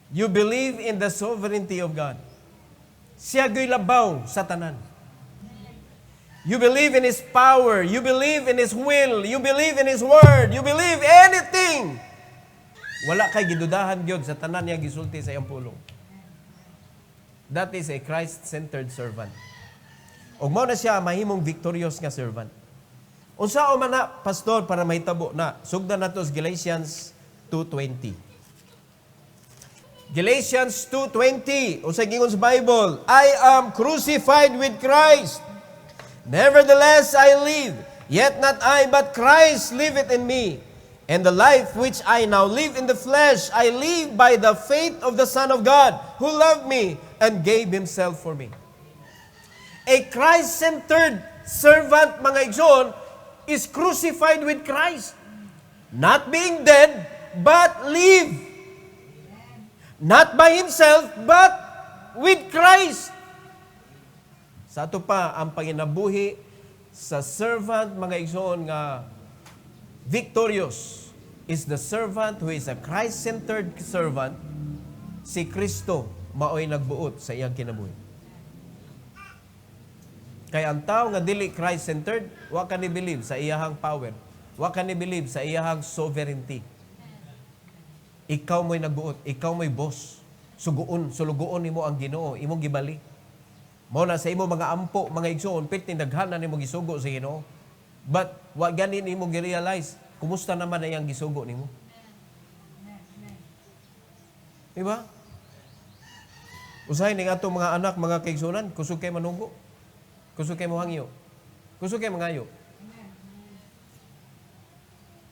You believe in the sovereignty of God. Siya go'y labaw sa tanan. You believe in His power. You believe in His will. You believe in His word. You believe anything. Wala kay gidudahan gyud sa tanan niya gisulti sa iyang pulong. That is a Christ-centered servant. Ug mao na siya mahimong victorious nga servant. Unsa man na, pastor, para mahitabo na sugdan nato sa Galatians 2:20. Galatians 2:20, o sa gingon sa Bible, I am crucified with Christ. Nevertheless I live, yet not I, but Christ liveth in me. And the life which I now live in the flesh, I live by the faith of the Son of God, who loved me and gave Himself for me. A Christ-centered servant, mga igsoon, is crucified with Christ. Not being dead, but live. Not by himself, but with Christ. Sa ato pa, ang panginabuhi sa servant, mga igsoon, nga victorious is the servant who is a Christ-centered servant. Si Kristo, maoy nagbuot sa iyang kinabuhi. Kaya ang tao nga dili Christ-centered, wa ka ni believe sa iyahang power. Wa ka ni believe sa iyahang sovereignty. Ikaw mo'y nagbuot, ikaw mo'y boss. Sulugoon nimo ang Ginoo, imong gibali. Mao na sa imo mga ampo, mga igsoon, pit ni daghan na nimo gisugo sa Ginoo. But wa gani nimo gi-realize kumusta naman na iyang gisugo nimo. Diba? Usahay ning ato mga anak, mga kaigsunan, kusog kay manunggo. Kusog kay mohangyo. Kusog kay mangayo.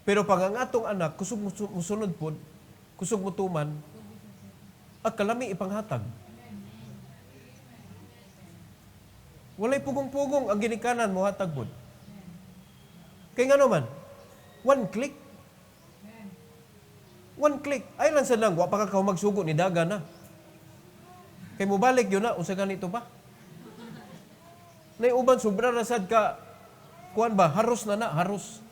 Pero pag ang atong anak kusog musunod pod, kusog mutuman, kalami ipanghatag. Walay pugong-pugong ang ginikanan mo hatag pod. Kaya nga naman, one click. One click. Ay lang sa nang, wa pa ka magsugo ni daga na. Kaya mo balik yun na, unsa ganito pa? Naiuban, sobra rasad ka, kuan ba, haros na, haros.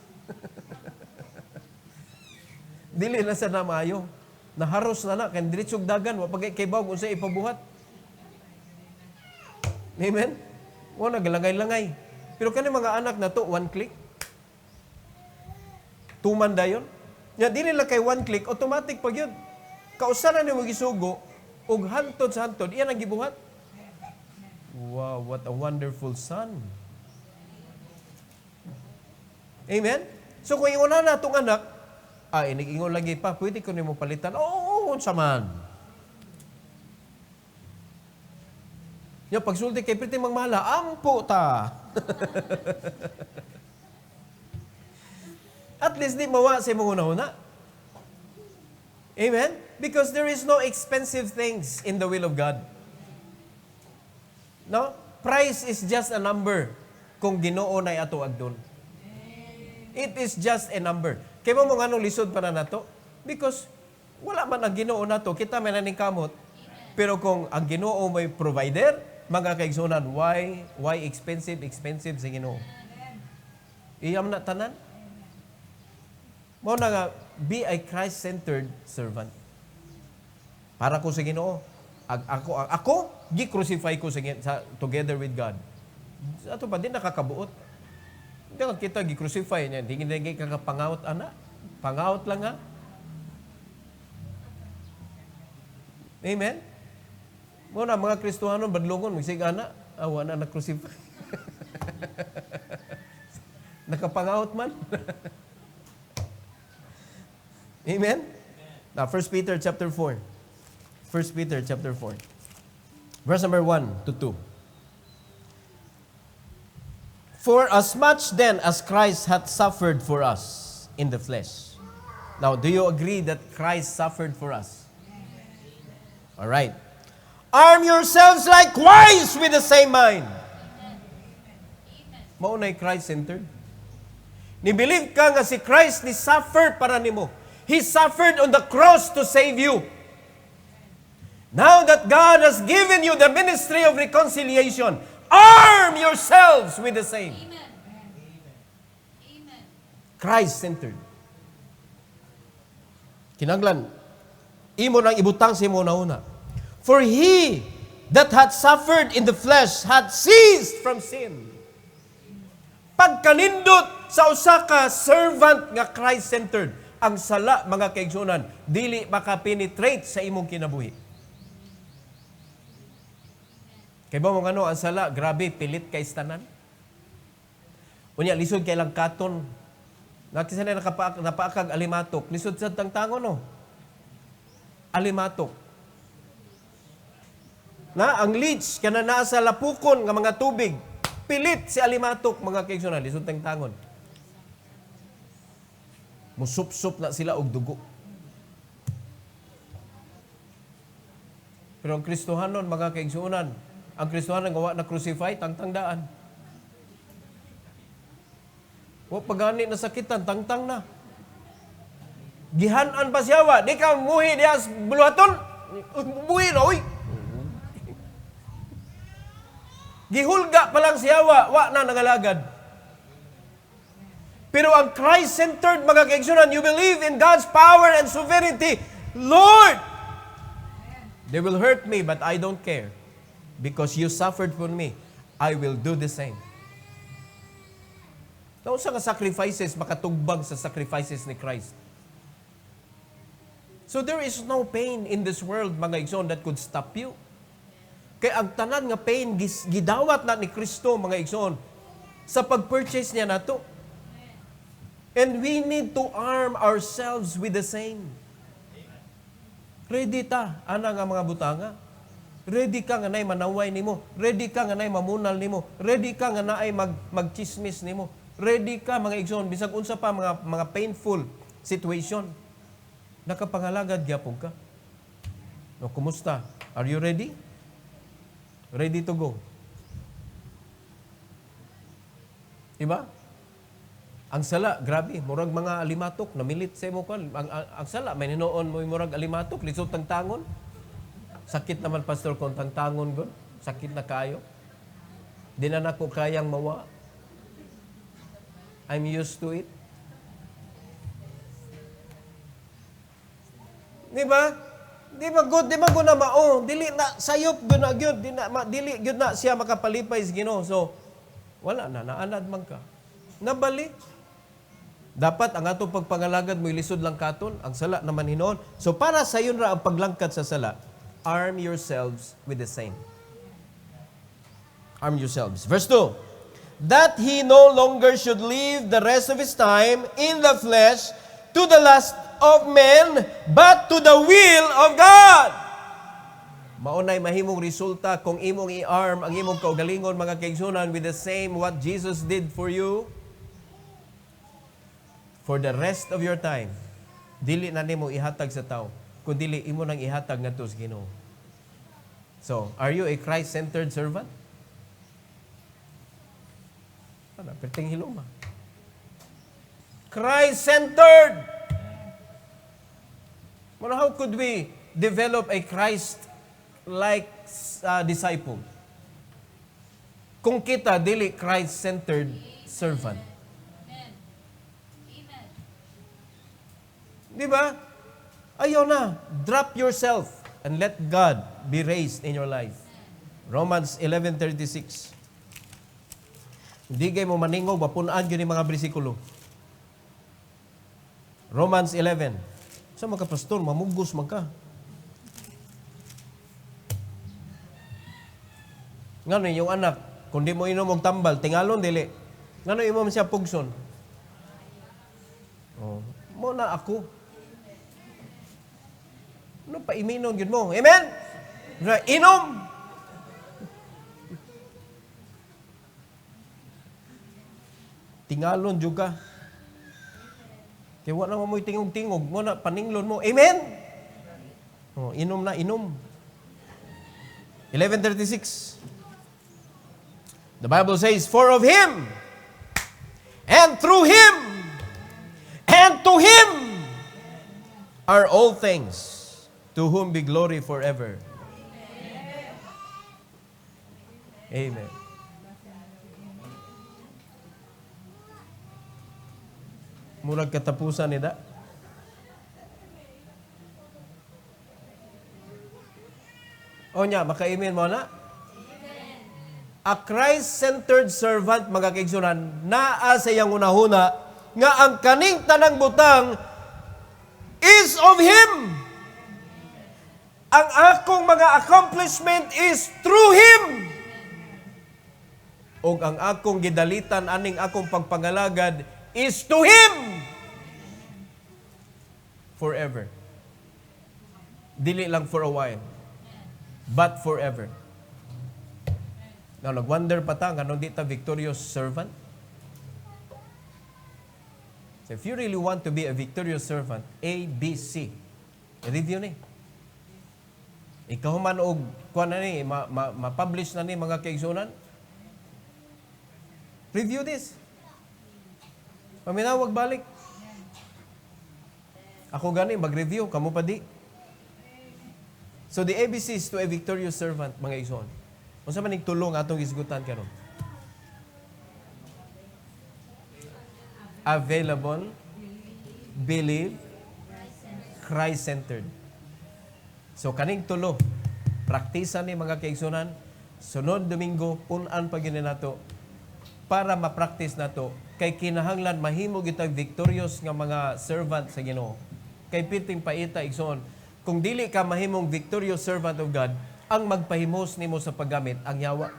Dili na sa namayo. Naharos na, kaya diritsog dagan, wapagay kay bawag, unsay ipabuhat. Amen? O, nagalangay-langay. Pero kani mga anak na to, one click. Tuman dayon. Ya, dili lang kay one click, automatic pag yun. Kausanan ni mo gisugo, ug hantod sa hantod, iyan ang gibuhat. Wow, what a wonderful son. Amen? So kung yung una na itong anak, inig-ingon lagi pa, pwede ko nimo palitan. Oo, unsa man. Yung pagsulti kay Priti Mangmahala, ampo ta. At least di mawa sa imong una-una. Amen? Because there is no expensive things in the will of God. No? Price is just a number kung Ginoo na ato agdon. It is just a number. Kaya mo nga nung lisod pa na nato? Because wala man ang Ginoo nato, kita may naning kamot. Pero kung ang Ginoo may provider, mga kaigsunan, why expensive sa Ginoo. Iyam na tanan. Mao na nga, be a Christ-centered servant. Para ko sa Ginoo, ako gi-crucify ko together with God. Ato pa din nakakabuot. Hindi ka kita gi-crucify niya, hindi ka pangaut ana. Pangaut lang nga. Amen? Muna, mga Kristohanon, badlungon, magsigana, awa na na-crucify. Nakapangaut man. Amen? Now, 1 Peter chapter 4. 1 Peter chapter 4. Verse number 1 to 2. For as much then as Christ hath suffered for us in the flesh. Now, do you agree that Christ suffered for us? All right. Arm yourselves likewise with the same mind. Maunay Christ-centered. Ni-believe ka nga si Christ ni suffer para nimo. He suffered on the cross to save you. Now that God has given you the ministry of reconciliation, arm yourselves with the same. Christ-centered. Kinanglan, imo nang ibutang sa imo una. For he that hath suffered in the flesh hath ceased from sin. Pagkanindot sa usa ka servant nga Christ-centered, ang sala, mga kaigsunan, dili makapenetrate sa imong kinabuhi. Kaya ba mong ang sala, grabe, pilit kay istanan? Unya, lisod kay lang katon. Nakisa na napaakag alimatok. Lisod sa tangtangon, no? Alimatok. Na, ang leech, kana naa sa lapukon nga mga tubig, pilit si alimatok, mga kaigsunan, lisod tangtangon. Musup-sup na sila og dugo. Pero ang Kristohanon, mga kaigsunan, ang Kristohanon gawa na crucify, tangtang-daan. O pagani na sakitan, tangtang na. Gihanan pa siya, wa. Di ka muhi diya sa buluhaton. Muhi na, uy. Gihulga pa lang siya, wa na nangalagad. Pero ang Christ-centered, mga kaigsunan, you believe in God's power and sovereignty. Lord, they will hurt me, but I don't care. Because you suffered for me, I will do the same. Naon sa nga sacrifices, makatugbag sa sacrifices ni Christ. So there is no pain in this world, mga igsoon, that could stop you. Kaya ang tanan nga pain, gidawat na ni Kristo, mga igsoon, sa pag-purchase niya na to. And we need to arm ourselves with the same. Ready ta, ana nga mga butanga. Ready ka nga nay manaway nimo. Ready ka nga nay mamunal nimo. Ready ka nga naay magchismis nimo. Ready ka, mga igsoon, bisag unsa pa mga painful situation. Nakapangalagad gyapon ka. No, kumusta? Are you ready? Ready to go. Diba? Ang sala, grabe, murag mga alimatok, namilit sa imo kan. Ang sala, may ninoon mo murag alimatok, lisod tangtangon. Sakit naman, Pastor, kung tangtangon gon. Sakit na kayo. Di na nako kayang mawa. I'm used to it. Di ba? Di ba good na mao. Dili na sayop gyud na gyud, dili gyud na siya makapalipay sa Ginoo. So wala na, naanad man ka. Nabali. Dapat ang atong pagpangalagad mo ilisod lang katon, ang sala naman hinoon. So para sa yun ra ang paglangkat sa sala, arm yourselves with the same. Arm yourselves. Verse 2. That he no longer should live the rest of his time in the flesh to the lust of men, but to the will of God. Maunay mahimong resulta kung imong i-arm ang imong kaugalingon, mga kaigsunan, with the same what Jesus did for you. For the rest of your time, dili na nimo ihatag sa tao, kundi dili imo nang ihatag ngadto sa Ginoo. So, are you a Christ-centered servant? Ano, perting hiloma. Christ-centered. Well, how could we develop a Christ-like disciple? kung kita dili Christ-centered servant. Di ba? Ayaw na. Drop yourself and let God be raised in your life. Romans 11:36. Hindi kayo mo maningog, mapunaan yun yung mga bersikulo. Romans 11. Sa mga pastor, mamugos man ka. Ngano yung anak, kung di mo inom og tambal, tingalon dili. Ngano imo man siya pugson? Oh, mo na ako. Ano pa iminon yun mo? Amen? Inom! Tingalon juga. Kaya wala mo mo'y tingog-tingog. Mo na paninglon mo. Amen? Oh, inom na, inom. 11:36. The Bible says, "For of Him, and through Him, and to Him are all things, to whom be glory forever." Amen. Murag katapusan nida. O nya, maka-amen mo na? A Christ-centered servant, mga kaigsunan, naa sa iyang unahuna, nga ang kaning tanang butang is of Him. Ang akong mga accomplishment is through Him. O ang akong gidalitan, aning akong pagpangalagad, is to Him. Forever. Dili lang for a while, but forever. Now, nag-wonder pa ta, ganun di ta victorious servant? So, if you really want to be a victorious servant, A, B, C. I-review ni. Ikaw man og kuha na ni, ma-publish na ni mga kaigsunan. Review this. Paminawag balik. Ako gani, mag-review, kamo pa di. So, the ABCs to a victorious servant, mga igsoon. Kung sa manig tulong atong isgutan karon. Available, believe, Christ-centered. So kaning tulo, praktisan ni mga kaigsunan, sunod Domingo, punan pa gini nato para ma-practice nato kay kinahanglan mahimo gitag victorious nga mga servant sa Ginoo. Kay piting paita igsoon, kung dili ka mahimong victorious servant of God, ang magpahimos nimo sa paggamit ang yawa.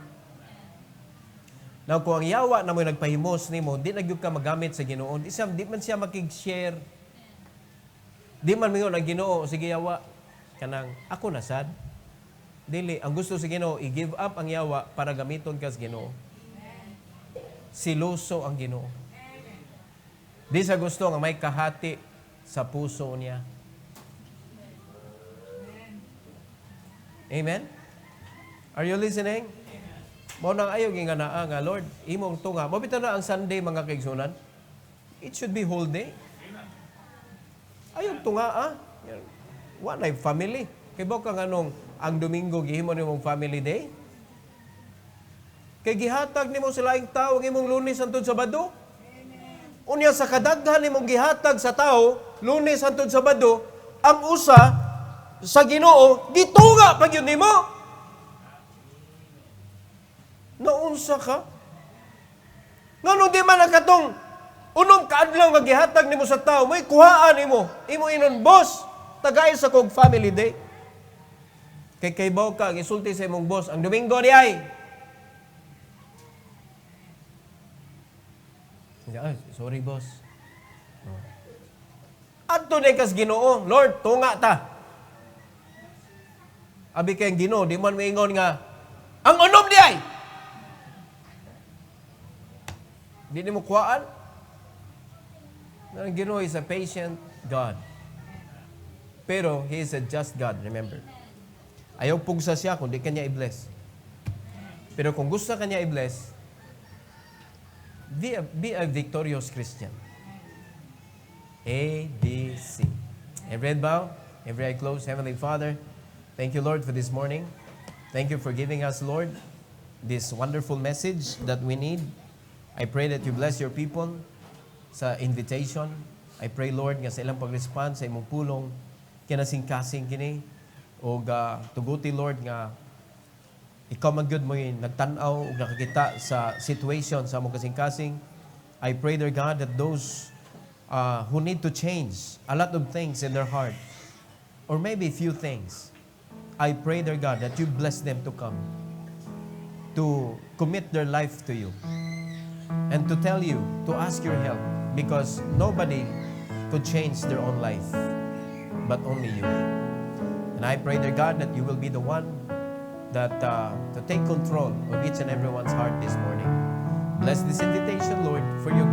Now, kung ang yawa na mo nagpahimos nimo, di nagyud ka magamit sa Ginoo. Di man siya makig-share. Di man mingon ang Ginoo, sige yawa, kanang ako na sad. Dili, ang gusto sa Ginoo, i-give up ang yawa para gamiton ka sa Ginoo. Siloso ang Ginoo. Di sa gusto nga may kahati sa puso niya. Amen? Are you listening? Mao nang ayaw nga naa nga, Lord, imong tunga. Mabito na ang Sunday, mga kaigsunan. It should be whole day. Ayaw tunga, Wala family. Kay ba ka nganong ang Domingo gihimo nimong family day? Kay gihatag nimo sa laing tao ang imong Lunes hangtod Sabado. Unya sa kadaghan nimong gihatag sa tao, Lunes hangtod Sabado, ang usa sa Ginoo gitunga pag yun nimo. Naunsa ka? Ngano di man nakatong unom kaadlaw nga gihatag nimo sa tao, may kuhaan nimo. Imo inon, boss, tagay sa kog family day. Kay baw ka gisulti sa imong boss, ang Domingo di ay. Ay, sorry boss. Adto day kas Ginoo, Lord, tunga ta. Abi kay Ginoo, di man maingon nga ang unom di ay. Di mo kuhaan. Ang Ginoo is a patient God. Pero He is a just God, remember. Ayaw pugsa siya kung di kanya i-bless. Pero kung gusto kanya i-bless, be a victorious Christian. A, B, C. Every head bow, every eye closed. Heavenly Father, thank you, Lord, for this morning. Thank you for giving us, Lord, this wonderful message that we need. I pray that you bless your people sa invitation. I pray, Lord, nga sa ilang pag-respond sa imong pulong, kinasing-kasing kini, o tuguti, Lord, nga ikaw man good mo yung nagtanaw o nakakita sa situation sa among kasing-kasing. I pray, dear God, that those who need to change a lot of things in their heart, or maybe few things, I pray, dear God, that you bless them to come, to commit their life to you, and to tell you, to ask your help, because nobody could change their own life, but only you. And I pray, dear God, that you will be the one that to take control of each and everyone's heart this morning. Bless this invitation, Lord, for your